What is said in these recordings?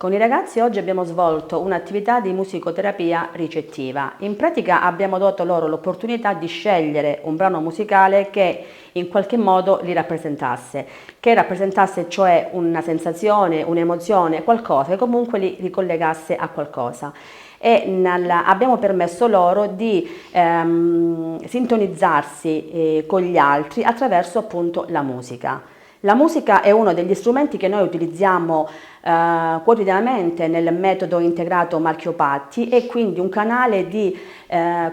Con i ragazzi oggi abbiamo svolto un'attività di musicoterapia ricettiva. In pratica abbiamo dato loro l'opportunità di scegliere un brano musicale che in qualche modo li rappresentasse, che rappresentasse cioè una sensazione, un'emozione, qualcosa che comunque li ricollegasse a qualcosa. Abbiamo permesso loro di sintonizzarsi con gli altri attraverso appunto la musica. La musica è uno degli strumenti che noi utilizziamo quotidianamente nel metodo integrato Marchiopatti, è quindi un canale di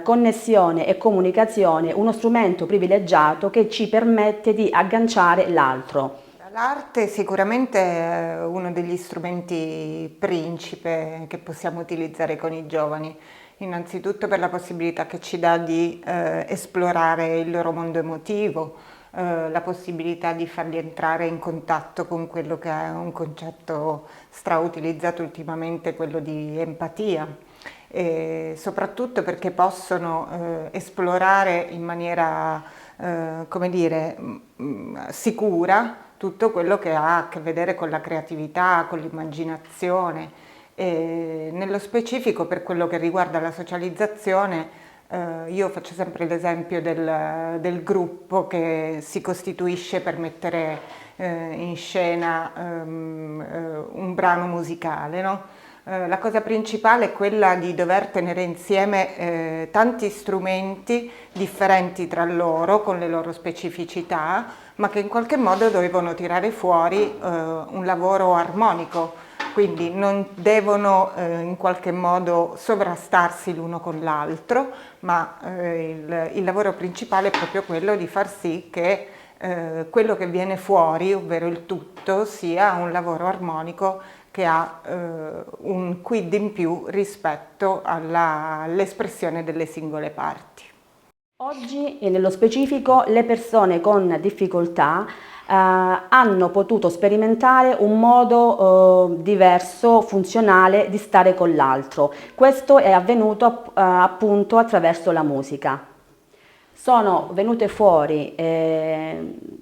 connessione e comunicazione, uno strumento privilegiato che ci permette di agganciare l'altro. L'arte sicuramente è uno degli strumenti principe che possiamo utilizzare con i giovani, innanzitutto per la possibilità che ci dà di esplorare il loro mondo emotivo, la possibilità di farli entrare in contatto con quello che è un concetto strautilizzato ultimamente, quello di empatia, e soprattutto perché possono esplorare in maniera, come dire, sicura tutto quello che ha a che vedere con la creatività, con l'immaginazione. E nello specifico, per quello che riguarda la socializzazione, io faccio sempre l'esempio del gruppo che si costituisce per mettere in scena un brano musicale, no? La cosa principale è quella di dover tenere insieme tanti strumenti differenti tra loro, con le loro specificità, ma che in qualche modo dovevano tirare fuori un lavoro armonico, quindi non devono in qualche modo sovrastarsi l'uno con l'altro, ma il lavoro principale è proprio quello di far sì che quello che viene fuori, ovvero il tutto, sia un lavoro armonico che ha un quid in più rispetto all'espressione delle singole parti. Oggi e nello specifico le persone con difficoltà hanno potuto sperimentare un modo diverso, funzionale di stare con l'altro. Questo è avvenuto appunto attraverso la musica. Sono venute fuori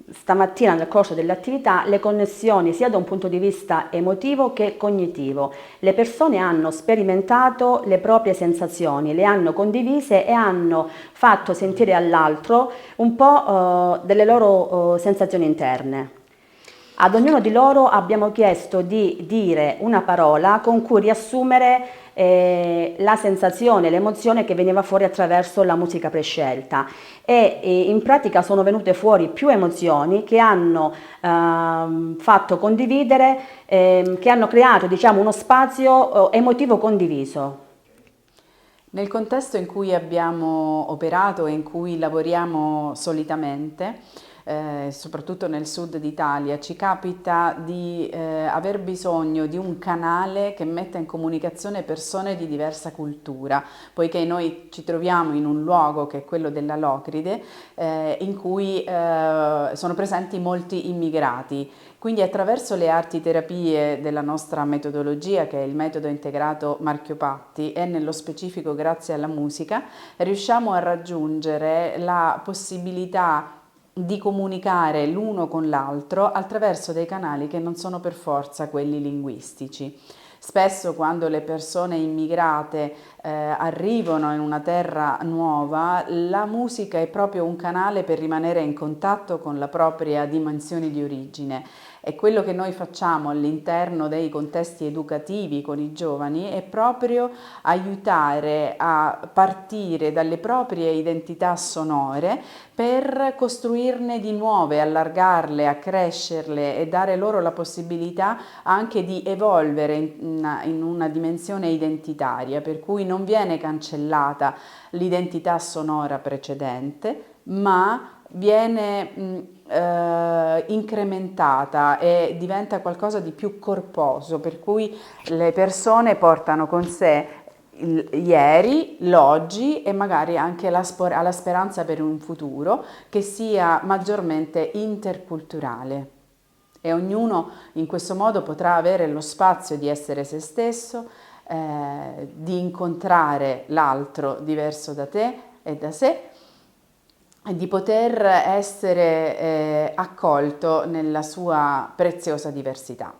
stamattina nel corso dell'attività le connessioni sia da un punto di vista emotivo che cognitivo. Le persone hanno sperimentato le proprie sensazioni, le hanno condivise e hanno fatto sentire all'altro un po' delle loro sensazioni interne. Ad ognuno di loro abbiamo chiesto di dire una parola con cui riassumere la sensazione, l'emozione che veniva fuori attraverso la musica prescelta e in pratica sono venute fuori più emozioni che hanno fatto condividere, che hanno creato, diciamo, uno spazio emotivo condiviso. Nel contesto in cui abbiamo operato e in cui lavoriamo solitamente, soprattutto nel sud d'Italia, ci capita di aver bisogno di un canale che metta in comunicazione persone di diversa cultura, poiché noi ci troviamo in un luogo che è quello della Locride, in cui sono presenti molti immigrati. Quindi attraverso le arti terapie della nostra metodologia, che è il metodo integrato Marchiopatti, e nello specifico grazie alla musica, riusciamo a raggiungere la possibilità di comunicare l'uno con l'altro attraverso dei canali che non sono per forza quelli linguistici. Spesso quando le persone immigrate arrivano in una terra nuova, la musica è proprio un canale per rimanere in contatto con la propria dimensione di origine. E quello che noi facciamo all'interno dei contesti educativi con i giovani è proprio aiutare a partire dalle proprie identità sonore per costruirne di nuove, allargarle, accrescerle e dare loro la possibilità anche di evolvere in una dimensione identitaria, per cui non viene cancellata l'identità sonora precedente, ma viene incrementata e diventa qualcosa di più corposo, per cui le persone portano con sé il ieri, l'oggi e magari anche la speranza per un futuro che sia maggiormente interculturale. E ognuno in questo modo potrà avere lo spazio di essere se stesso, di incontrare l'altro diverso da te e da sé, e di poter essere accolto nella sua preziosa diversità.